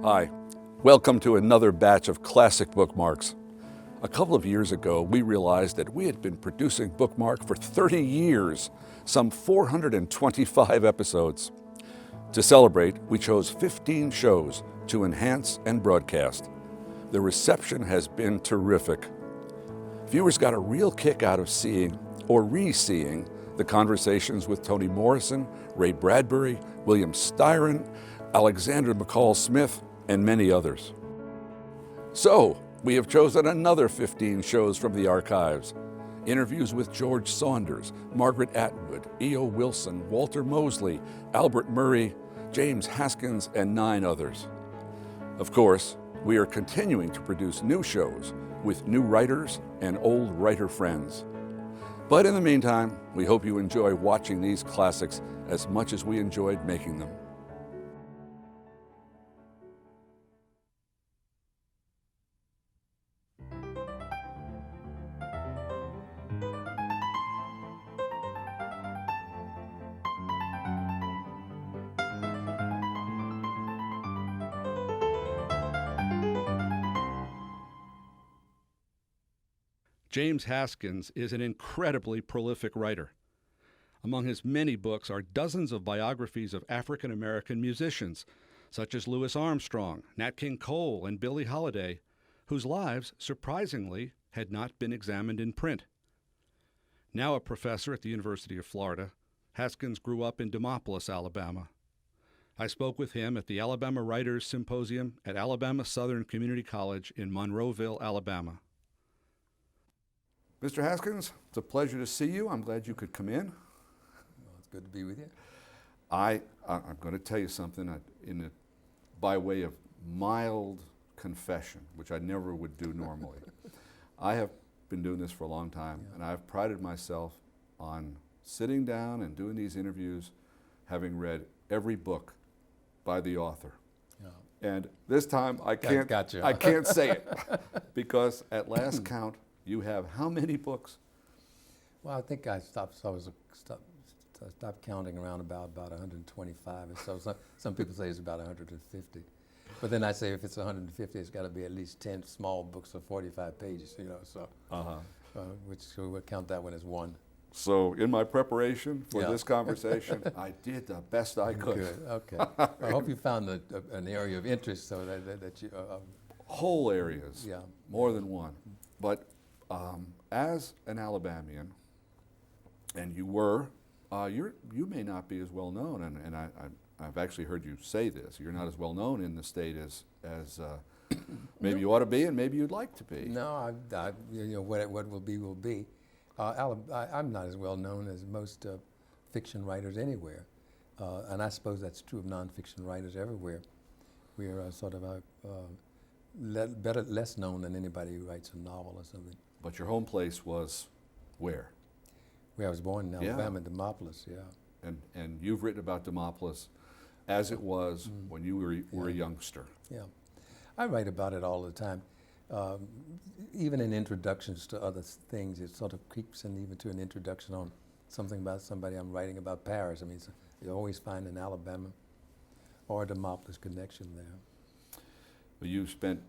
Hi, welcome to another batch of classic bookmarks. A couple of years ago, we realized that we had been producing Bookmark for 30 years, some 425 episodes. To celebrate, we chose 15 shows to enhance and broadcast. The reception has been terrific. Viewers got a real kick out of seeing or re-seeing the conversations with Toni Morrison, Ray Bradbury, William Styron, Alexander McCall Smith, and many others. So, we have chosen another 15 shows from the archives. Interviews with George Saunders, Margaret Atwood, E.O. Wilson, Walter Mosley, Albert Murray, James Haskins, and 9 others. Of course, we are continuing to produce new shows with new writers and old writer friends. But in the meantime, we hope you enjoy watching these classics as much as we enjoyed making them. James Haskins is an incredibly prolific writer. Among his many books are dozens of biographies of African American musicians, such as Louis Armstrong, Nat King Cole, and Billie Holiday, whose lives, surprisingly, had not been examined in print. Now a professor at the University of Florida, Haskins grew up in Demopolis, Alabama. I spoke with him at the Alabama Writers Symposium at Alabama Southern Community College in Monroeville, Alabama. Mr. Haskins, it's a pleasure to see you. I'm glad you could come in. Well, it's good to be with you. I'm going to tell you something by way of mild confession, which I never would do normally. I have been doing this for a long time, and I've prided myself on sitting down and doing these interviews, having read every book by the author. Yeah. And this time I can't say it because at last count, you have how many books? Well, I think I stopped counting around about 125 or so. Some people say it's about 150. But then I say if it's 150, it's got to be at least 10 small books of 45 pages, so. Which so we'll count that one as one. So in my preparation for this conversation, I did the best I could. Good, okay. I hope you found an area of interest so that you... Whole areas, more than one. But as an Alabamian, and you were, you may not be as well known, and I've actually heard you say this. You're not as well known in the state as maybe you ought to be, and maybe you'd like to be. No, what will be will be. I'm not as well known as most fiction writers anywhere, and I suppose that's true of nonfiction writers everywhere. We are sort of less known than anybody who writes a novel or something. But your home place was where? Where I was born in Alabama, Demopolis, And you've written about Demopolis as it was when you were a youngster. Yeah. I write about it all the time. Even in introductions to other things, it sort of creeps in even to an introduction on something about somebody I'm writing about Paris. I mean, you always find an Alabama or a Demopolis connection there. Well, you spent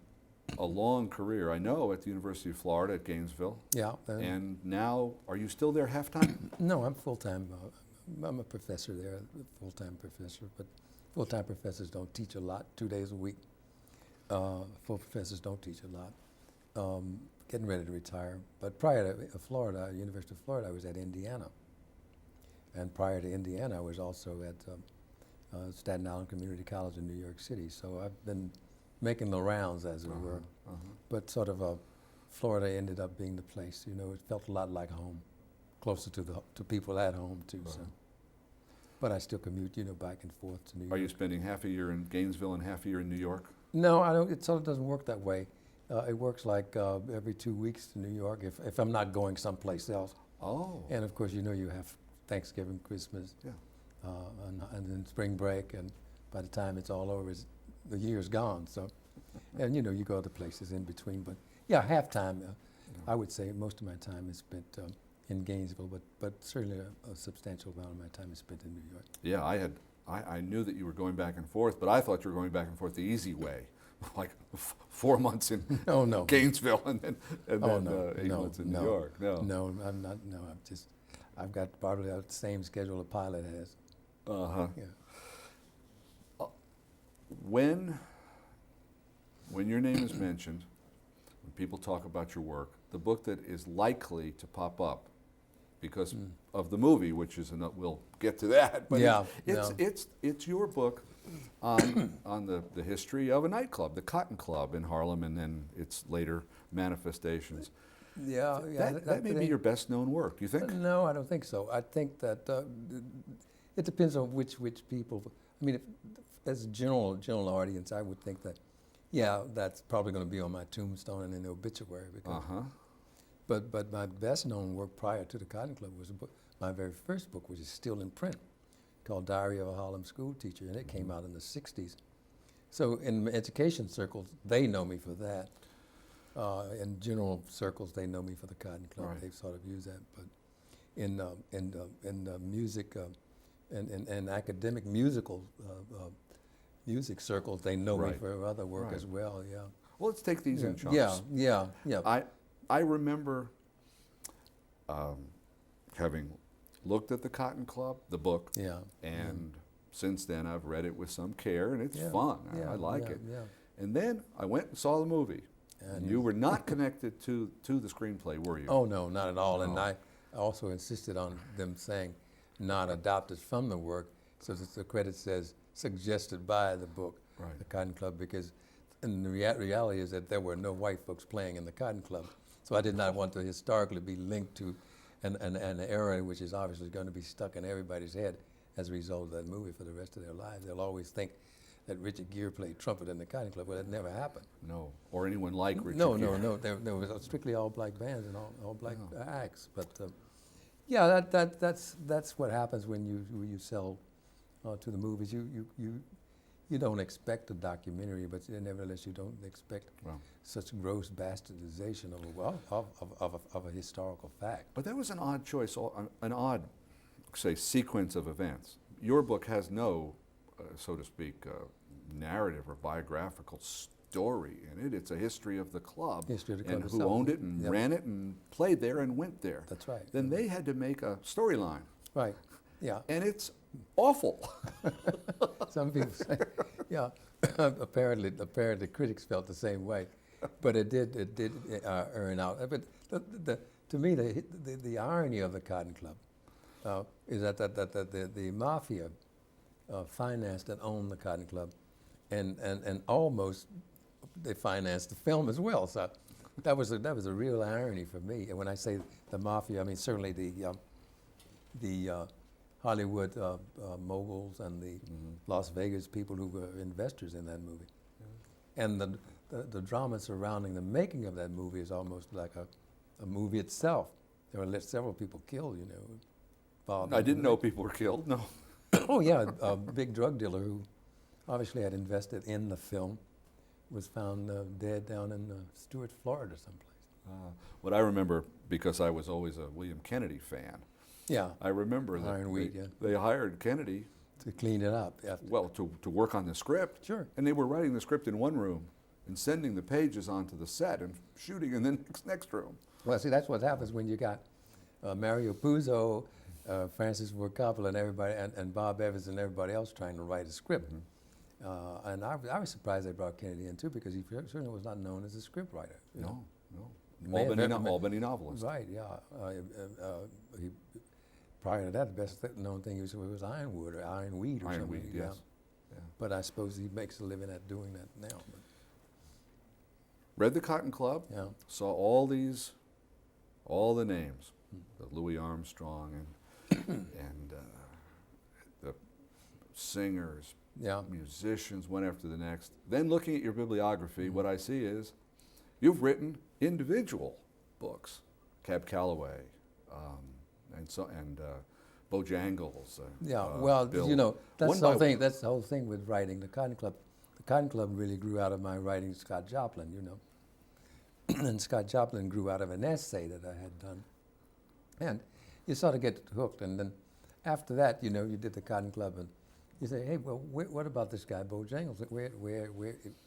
a long career, I know, at the University of Florida at Gainesville. Yeah. And now, are you still there half-time? No, I'm full-time. I'm a professor there, a full-time professor. But full-time professors don't teach a lot, 2 days a week. Full professors don't teach a lot. Getting ready to retire. But prior to Florida, University of Florida, I was at Indiana. And prior to Indiana, I was also at Staten Island Community College in New York City. So I've been making the rounds, as it were. But sort of Florida ended up being the place. It felt a lot like home, closer to people at home too. So. But I still commute, back and forth to New York. Are you spending half a year in Gainesville and half a year in New York? No, I don't. It sort of doesn't work that way. It works like every 2 weeks to New York if I'm not going someplace else. Oh. And of course, you have Thanksgiving, Christmas, and then spring break, and by the time it's all over, the year's gone. So, and you go to places in between. But half-time, I would say most of my time is spent in Gainesville, but certainly a substantial amount of my time is spent in New York. Yeah, I I knew that you were going back and forth, but I thought you were going back and forth the easy way, like 4 months in no. Gainesville and then 8 no, months in New York. No, I'm not. No, I've got probably the same schedule a pilot has. Yeah. When your name is mentioned, when people talk about your work, the book that is likely to pop up because of the movie, which is we'll get to that. But it's your book on the history of a nightclub, the Cotton Club in Harlem, and then its later manifestations. Yeah. That may be your best known work. Do you think? No, I don't think so. I think that it depends on which people. I mean, as a general audience, I would think that, that's probably going to be on my tombstone and in the obituary. Because, But my best known work prior to the Cotton Club was my very first book, which is still in print, called Diary of a Harlem Schoolteacher, and it came out in the 60s. So in education circles, they know me for that. In general circles, they know me for the Cotton Club. Right. They've sort of used that. But in music and academic music circles, they know me for other work as well. Yeah. Well, let's take these in chunks. Yeah. I remember having looked at the Cotton Club, the book, and since then I've read it with some care, and it's fun. I like it. Yeah. And then I went and saw the movie. And you were not connected to the screenplay, were you? Oh, no, not at all. And I also insisted on them saying not adopted from the work, so that the credit says suggested by the book, the Cotton Club, because the reality is that there were no white folks playing in the Cotton Club. So I did not want to historically be linked to an era which is obviously going to be stuck in everybody's head as a result of that movie for the rest of their lives. They'll always think that Richard Gere played trumpet in the Cotton Club. Well, that never happened. No, or anyone like Richard Gere. No. There was strictly all black bands and all black acts. But that's what happens when you sell to the movies. You don't expect a documentary, but nevertheless you don't expect such gross bastardization of a historical fact. But that was an odd choice, an odd, say, sequence of events. Your book has no, so to speak, narrative or biographical story in it. It's a history of the club, and who owned it and ran it and played there and went there. That's right. Then they had to make a storyline. Right. Yeah. And it's awful. Some people say, apparently critics felt the same way, but it did earn out. But to me, the irony of the Cotton Club is that the mafia financed and owned the Cotton Club, and almost they financed the film as well. So that was a real irony for me. And when I say the mafia, I mean certainly the Hollywood moguls and the Las Vegas people who were investors in that movie. And the drama surrounding the making of that movie is almost like a movie itself. There were several people killed, I didn't know people were killed, no. Oh yeah, a big drug dealer who obviously had invested in the film was found dead down in Stuart, Florida someplace. What I remember, because I was always a William Kennedy fan, I remember that they hired Kennedy to clean it up. Well, to work on the script. Sure. And they were writing the script in one room and sending the pages onto the set and shooting in the next room. Well, see, that's what happens when you got Mario Puzo, Francis Ford Coppola, and everybody, and Bob Evans and everybody else trying to write a script. And I was surprised they brought Kennedy in too, because he certainly was not known as a script writer. No. Albany novelist. Right. Yeah. Prior to that, the best known thing was Ironwood or Ironweed or something. Ironweed, yes. Yeah. But I suppose he makes a living at doing that now. But. Read the Cotton Club. Yeah. Saw all the names, the Louis Armstrong and the singers, musicians, one after the next. Then looking at your bibliography, what I see is you've written individual books, Cab Calloway, and Bojangles. Bill. That's the whole thing. That's the whole thing with writing the Cotton Club. The Cotton Club really grew out of my writing Scott Joplin, and Scott Joplin grew out of an essay that I had done, and you sort of get hooked. And then after that, you did the Cotton Club, and You say, hey, well, what about this guy, Bojangles? Where?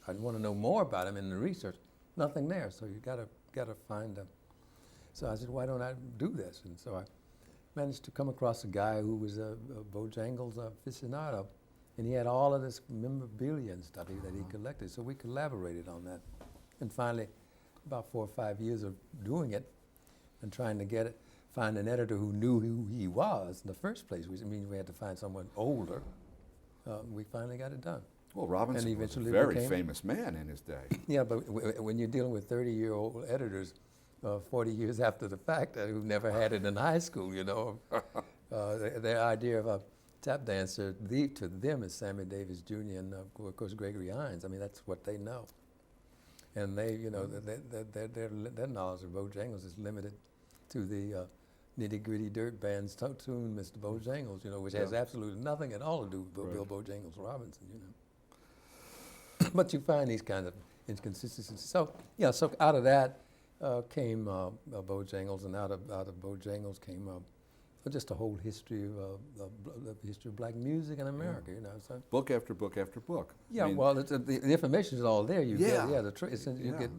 I want to know more about him in the research. Nothing there, so you gotta find him. So I said, why don't I do this? And so I managed to come across a guy who was a Bojangles aficionado, and he had all of this memorabilia and stuff that he collected. So we collaborated on that. And finally, about 4 or 5 years of doing it and trying to find an editor who knew who he was in the first place, which means we had to find someone older. We finally got it done. Well, Robinson was a eventually very famous man in his day. Yeah, but when you're dealing with 30-year-old editors, 40 years after the fact, who never had it in high school, you know, their idea of a tap dancer to them is Sammy Davis Jr. and of course Gregory Hines. I mean, that's what they know, and they, you know, their knowledge of Bojangles is limited to the nitty-gritty dirt band's tune, Mr. Bojangles, you know, which has absolutely nothing at all to do with Bill Bojangles Robinson, you know. But you find these kinds of inconsistencies. So, yeah, so out of that came Bojangles, and out of Bojangles came just a whole history of black music in America, you know. So book after book after book. Yeah, I mean, well, the information is all there. You get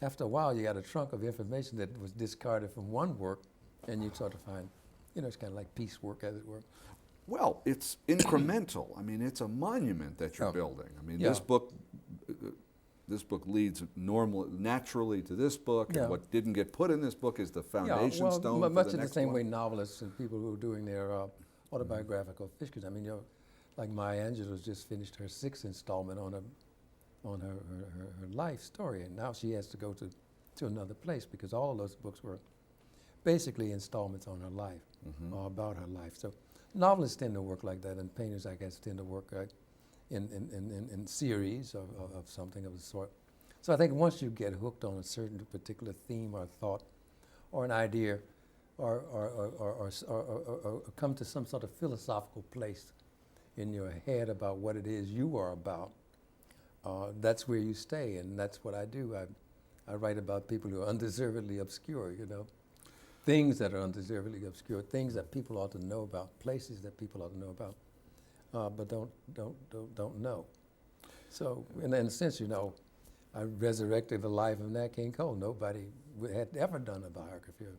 after a while, you got a trunk of information that was discarded from one work, and you sort of find, you know, it's kind of like piecework, as it were. Well, it's incremental. I mean, it's a monument that you're building. I mean, this book leads naturally to this book, and what didn't get put in this book is the foundation stone for much the of the next same one. way novelists and people who are doing their autobiographical fiction. I mean, you know, like Maya Angelou's just finished her 6th installment on her life story, and now she has to go to another place because all of those books were basically installments on her life, or about her life. So novelists tend to work like that, and painters, I guess, tend to work in series of something of the sort. So I think once you get hooked on a certain particular theme or thought or an idea or come to some sort of philosophical place in your head about what it is you are about, that's where you stay, and that's what I do. I write about people who are undeservedly obscure, you know, things that are undeservedly obscure, things that people ought to know about, places that people ought to know about, but don't know. So in a sense, you know, I resurrected the life of Nat King Cole. Nobody had ever done a biography of.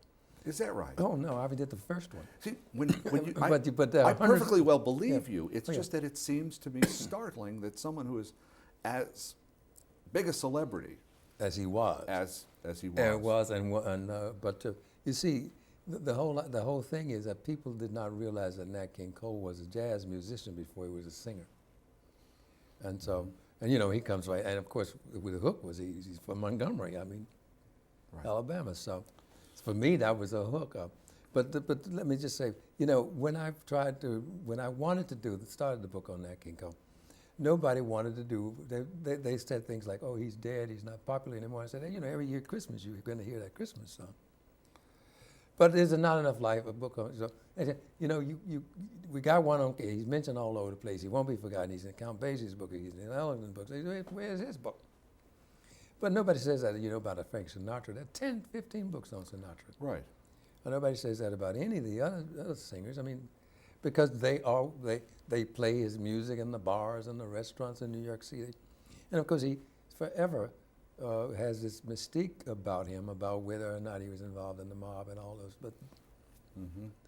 Is that right? Oh no, I did the first one. See, when you, I I perfectly well believe you. It's just that it seems to me startling that someone who is as big a celebrity as he was, you see, the whole thing is that people did not realize that Nat King Cole was a jazz musician before he was a singer. And so, and you know, he comes right, and of course, with the hook was he's from Montgomery, I mean, Alabama. So, for me, that was a hookup. But let me just say, you know, when I wanted to started the book on Nat King Cole, nobody wanted to do. They said things like, "Oh, he's dead. He's not popular anymore." I said, hey, you know, every year Christmas you're going to hear that Christmas song. But there's not enough life a book on. So, you know, we got one on. He's mentioned all over the place. He won't be forgotten. He's in Count Basie's book. He's in Ellington's book. Where's his book? But nobody says that, you know, about a Frank Sinatra. There are 10, 15 books on Sinatra. Right. And nobody says that about any of the other singers. I mean, because they play his music in the bars and the restaurants in New York City, and of course he forever has this mystique about him, about whether or not he was involved in the mob and all those. But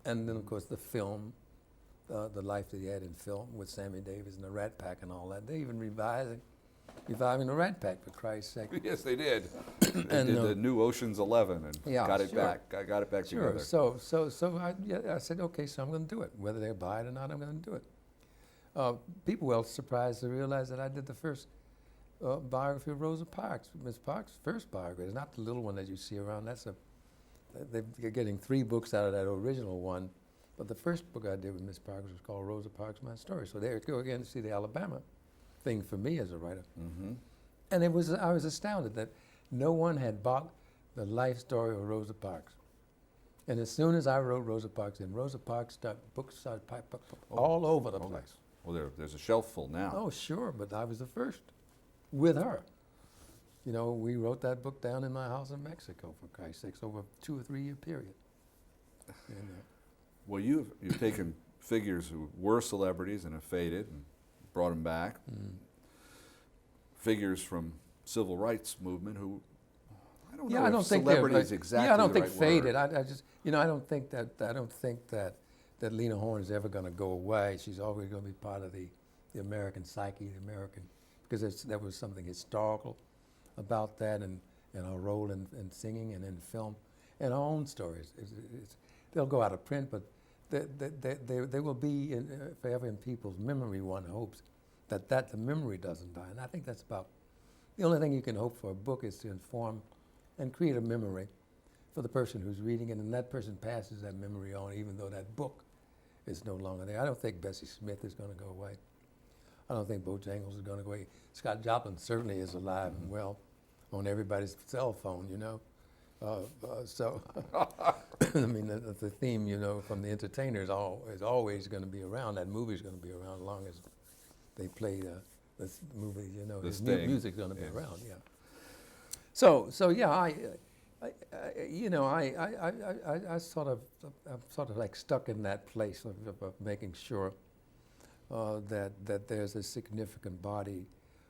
and then of course the film, the life that he had in film with Sammy Davis and the Rat Pack and all that. They even reviving the Rat Pack, for Christ's sake. Yes, they did. They did the new Ocean's 11 and got it back. I got it back together. So I said, okay, so I'm going to do it. Whether they buy it or not, I'm going to do it. People were surprised to realize that I did the first biography of Rosa Parks, Miss Parks' first biography. It's not the little one that you see around. They're getting 3 books out of that original one. But the first book I did with Miss Parks was called Rosa Parks, My Story. So there you go again to see the Alabama thing for me as a writer. And I was astounded that no one had bought the life story of Rosa Parks. And as soon as I wrote Rosa Parks, and Rosa Parks books started all over the place. Well, there's a shelf full now. Oh, sure, but I was the first with her. You know, we wrote that book down in my house in Mexico, for Christ's sakes, over a 2 or 3 year period. And, well, you've taken figures who were celebrities and have faded and brought them back. Figures from civil rights movement who, I don't know if celebrity is exactly yeah, I don't the think right faded. word. I just, I don't think that Lena Horne is ever going to go away. She's always going to be part of the American psyche, because there was something historical about that, and our role in singing and in film, and our own stories. They'll go out of print, but they will be forever in people's memory. One hopes that the memory doesn't die, and I think that's about the only thing you can hope for. A book is to inform and create a memory for the person who's reading it, and that person passes that memory on, even though that book is no longer there. I don't think Bessie Smith is going to go away. I don't think Bojangles is going to go away. Scott Joplin certainly is alive and well on everybody's cell phone, So, I mean, the theme, from The Entertainer is always going to be around. That movie's going to be around as long as they play this movie, his music's going to be around, yeah. So yeah, I'm sort of like stuck in that place of making sure that there's a significant body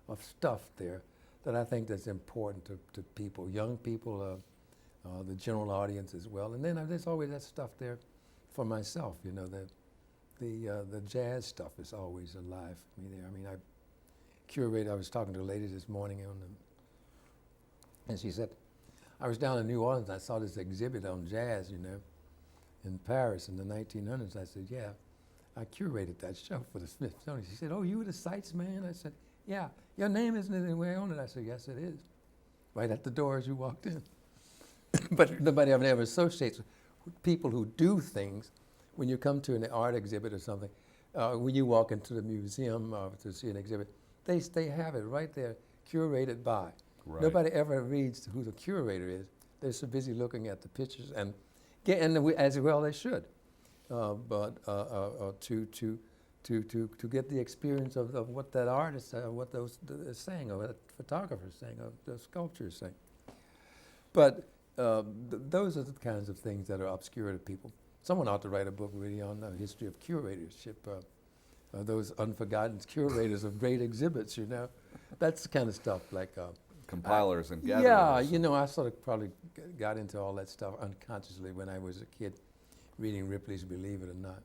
of stuff there that I think that's important to people, young people, the general audience as well. And then there's always that stuff there for myself, the jazz stuff is always alive for me there. I mean, I was talking to a lady this morning and she said, I was down in New Orleans, I saw this exhibit on jazz, in Paris in the 1900s. I said, yeah, I curated that show for the Smithsonian. She said, oh, you were the sights man? I said, yeah. Your name isn't anywhere on it. I said, yes, it is. Right at the door as you walked in. But nobody ever associates with people who do things. When you come to an art exhibit or something, when you walk into the museum to see an exhibit, they have it right there, curated by. Right. Nobody ever reads who the curator is. They're so busy looking at the pictures, and as well they should. But to get the experience of what that artist, what those is saying, or what photographer's saying, or the sculptor's saying. But those are the kinds of things that are obscure to people. Someone ought to write a book really on the history of curatorship, those unforgotten curators of great exhibits, That's the kind of stuff like... compilers and gatherers. Yeah, I sort of probably got into all that stuff unconsciously when I was a kid, reading Ripley's Believe It or Not,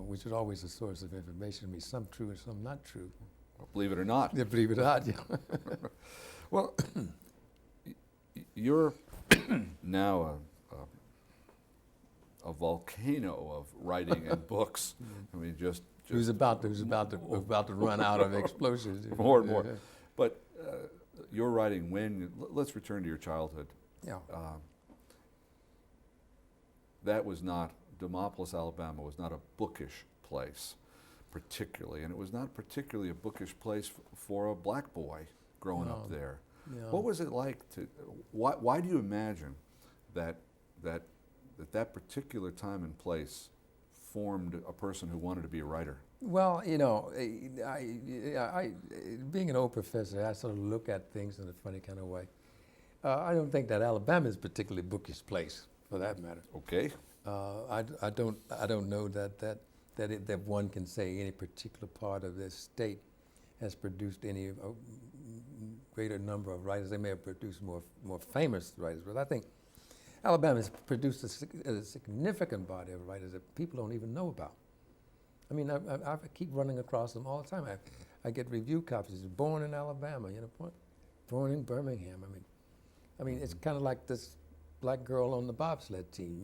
which was always a source of information to me, some true and some not true. Believe it or not. Yeah, believe it or not, yeah. Well, you're now a volcano of writing and books. I mean, just who's about to run out of explosives. More and more. But you're writing when, let's return to your childhood. Yeah. That was not, Demopolis, Alabama was not a bookish place particularly, and it was not particularly a bookish place for a black boy growing up there. Yeah. What was it like why do you imagine that particular time and place formed a person who wanted to be a writer? Well, I being an old professor, I sort of look at things in a funny kind of way. I don't think that Alabama is a particularly bookish place, for that matter. Okay. I don't know that one can say any particular part of this state has produced any greater number of writers. They may have produced more famous writers, but I think Alabama has produced a significant body of writers that people don't even know about. I mean, I keep running across them all the time. I get review copies. Born in Alabama, born in Birmingham. I mean, it's kind of like this black girl on the bobsled team.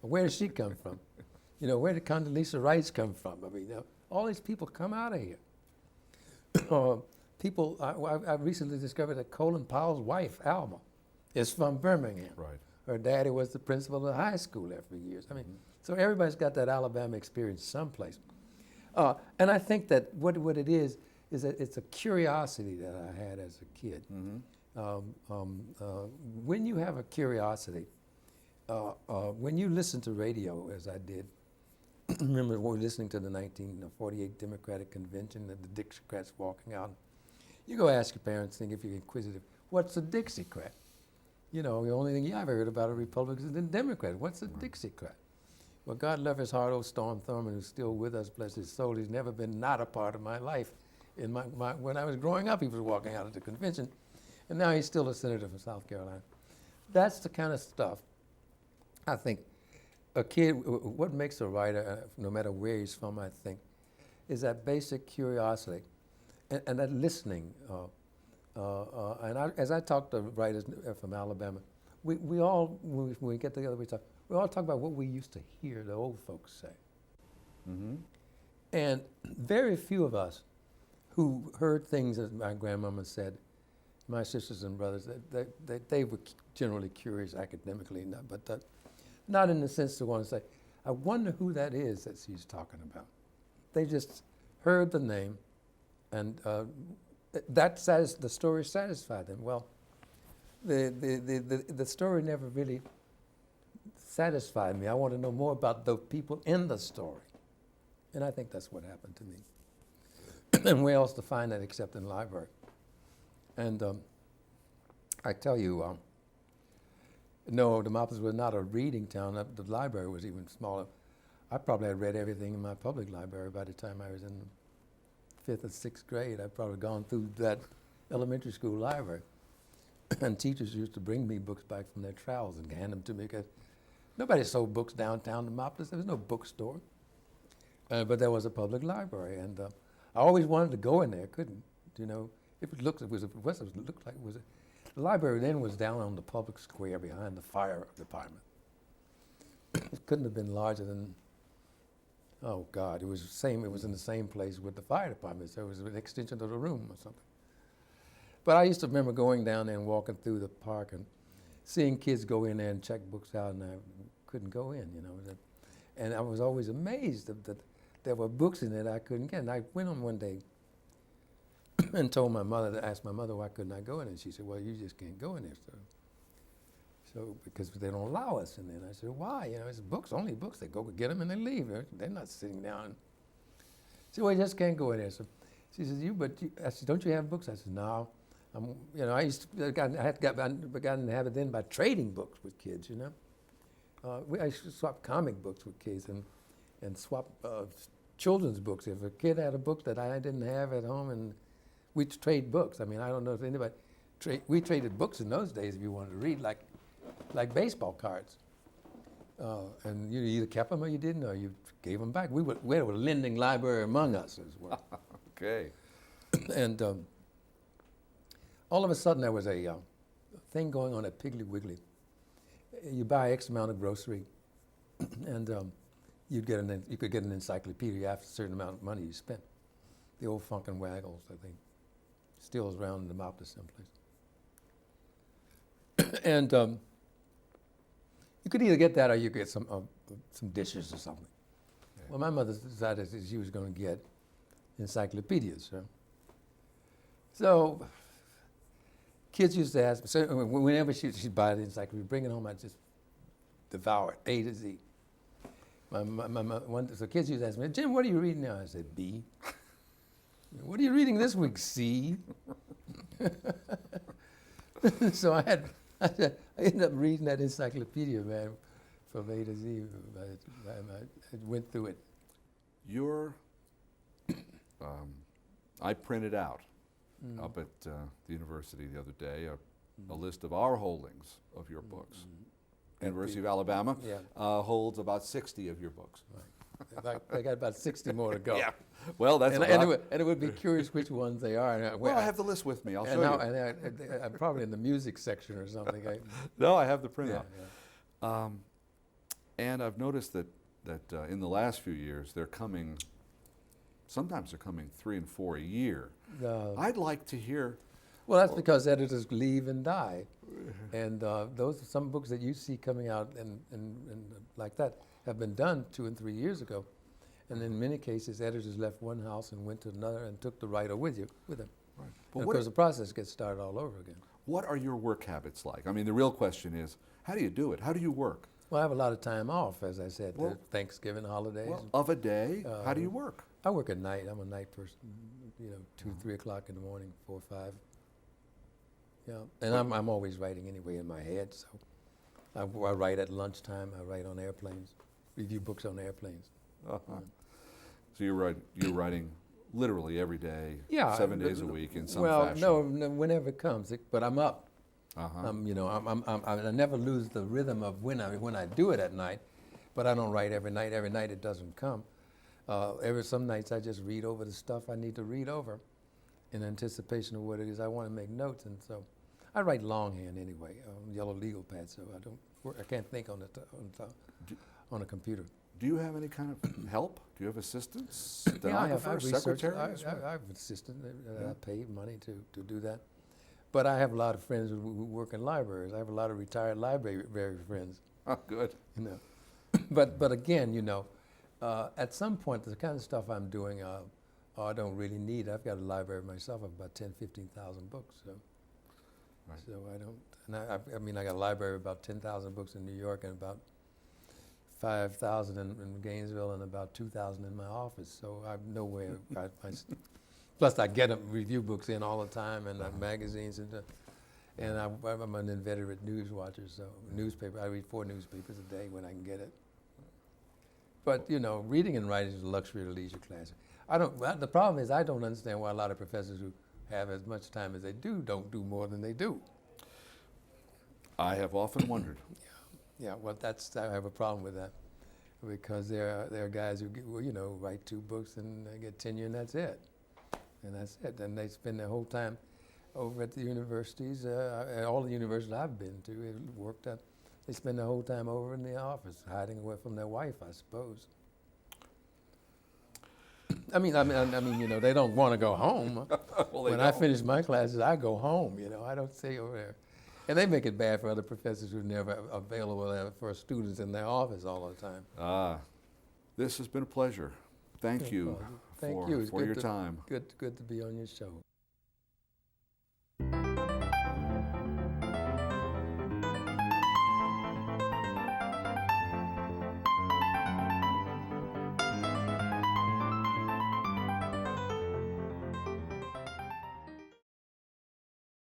Where does she come from? Where did Condoleezza Rice come from? I mean, all these people come out of here. I recently discovered that Colin Powell's wife, Alma, is from Birmingham. Right. Her daddy was the principal of the high school there for years. I mean, so everybody's got that Alabama experience someplace. And I think that what it is that it's a curiosity that I had as a kid. When you have a curiosity, when you listen to radio, as I did, remember when we were listening to the 1948 Democratic Convention and the Dixiecrats walking out, you go ask your parents, if you're inquisitive, what's a Dixiecrat? The only thing you ever heard about a Republican is a Democrat. What's a Dixiecrat? Well, God love his heart, old Storm Thurman, who's still with us, bless his soul. He's never been not a part of my life. When I was growing up, he was walking out at the convention, and now he's still a senator from South Carolina. That's the kind of stuff I think a kid, what makes a writer, no matter where he's from, I think, is that basic curiosity and that listening. As I talk to writers from Alabama, we all, when we get together, we all talk about what we used to hear the old folks say. Mm-hmm. And very few of us who heard things that my grandmama said, my sisters and brothers, they were generally curious academically, but not in the sense to want to say, I wonder who that is that she's talking about. They just heard the name, and the story satisfied them. Well, the story never really satisfied me. I want to know more about the people in the story. And I think that's what happened to me. And where else to find that except in the library? And I tell you, no, Demopolis was not a reading town. The library was even smaller. I probably had read everything in my public library by the time I was in 5th or 6th grade. I'd probably gone through that elementary school library. And teachers used to bring me books back from their travels and hand them to me because nobody sold books downtown Demopolis. There was no bookstore. But there was a public library, and I always wanted to go in there. Couldn't, if it looked, the library then was down on the public square behind the fire department. It couldn't have been larger than, oh God, it was in the same place with the fire department, so it was an extension of the room or something. But I used to remember going down there and walking through the park and seeing kids go in there and check books out, and I couldn't go in, And I was always amazed that there were books in there that I couldn't get. And I went on one day and told my mother, asked my mother why couldn't I go in there. She said, well, you just can't go in there, sir. So, because they don't allow us in there. And I said, why? It's books, only books. They go get them and they leave. They're not sitting down. She said, well, you just can't go in there. So she says, I said, don't you have books? I said, no. I had gotten in the habit then by trading books with kids, I used to swap comic books with kids and swap children's books. If a kid had a book that I didn't have at home, and we'd trade books. I don't know if anybody, we traded books in those days if you wanted to read, like baseball cards. And you either kept them or you didn't, or you gave them back. We had a lending library among us as well. Okay. And all of a sudden there was a thing going on at Piggly Wiggly. You buy X amount of grocery, and you could get an encyclopedia after a certain amount of money you spent. The old Funk and Waggles, I think, still is around in Demopolis someplace. And you could either get that or you could get some dishes or something. Yeah. Well, my mother decided that she was going to get encyclopedias. So kids used to ask me, so whenever she'd buy the encyclopedia, bring it home, I'd just devour it, A to Z. So kids used to ask me, Jim, what are you reading now? I said, B. What are you reading this week? C. So I ended up reading that encyclopedia, man, from A to Z. I went through it. I printed out up at the university the other day a list of our holdings of your books. University of Alabama holds about 60 of your books. Right. They got about 60 more to go. Yeah. Well, that's and it would be curious which ones they are. I have the list with me. I'll show you. And I'm probably in the music section or something. No, I have the printout. Yeah. And I've noticed that in the last few years, sometimes they're coming 3 and 4 a year. I'd like to hear. Well, that's because editors leave and die. And those are some books that you see coming out and like that have been done 2 and 3 years ago. And in many cases, editors left one house and went to another and took the writer with them. Right. And of course, the process gets started all over again. What are your work habits like? The real question is, how do you do it? How do you work? Well, I have a lot of time off, as I said, Thanksgiving holidays. Well, of a day, how do you work? I work at night. I'm a night person, 2, 3 o'clock in the morning, 4, 5. Yeah, and I'm always writing anyway in my head, so I write at lunchtime, I write on airplanes. review books on airplanes. Uh-huh. So you're writing literally every day, Yeah, 7 days a week in some well, fashion. no, whenever it comes, but I'm up. Uh-huh. You know, I never lose the rhythm of when I do it at night, but I don't write every night. Every night it doesn't come. Some nights I just read over the stuff I need to read over, in anticipation of what it is I want to make notes, and so I write longhand anyway, yellow legal pad, so I can't think on a computer. Do you have any kind of help? Do you have assistants? Yeah, I have secretaries? I have an assistant. I pay money to do that. But I have a lot of friends who work in libraries. I have a lot of retired library friends. Oh, good. You know, but again, you know, at some point, the kind of stuff I'm doing, I don't really need. I've got a library myself of about 10,000, 15,000 books. So, right. So I don't. And I mean, I got a library of about 10,000 books in New York and about 5,000 in Gainesville and about 2,000 in my office. So I'm nowhere. Plus, I get review books in all the time and magazines and I'm an inveterate news watcher. So newspaper, I read 4 newspapers a day when I can get it. But you know, reading and writing is a luxury of a leisure class. The problem is I don't understand why a lot of professors who have as much time as they do don't do more than they do. I have often wondered. Yeah, well, I have a problem with that, because there are guys who write 2 books and they get tenure and that's it, and they spend their whole time over at the universities. All the universities I've been to, they spend their whole time over in the office, hiding away from their wife, I suppose. I mean, you know, they don't want to go home. Well, when I finish my classes, I go home. You know, I don't stay over there. And they make it bad for other professors who are never available for students in their office all the time. This has been a pleasure. Thank you Thank for you. It's your time. Good to be on your show.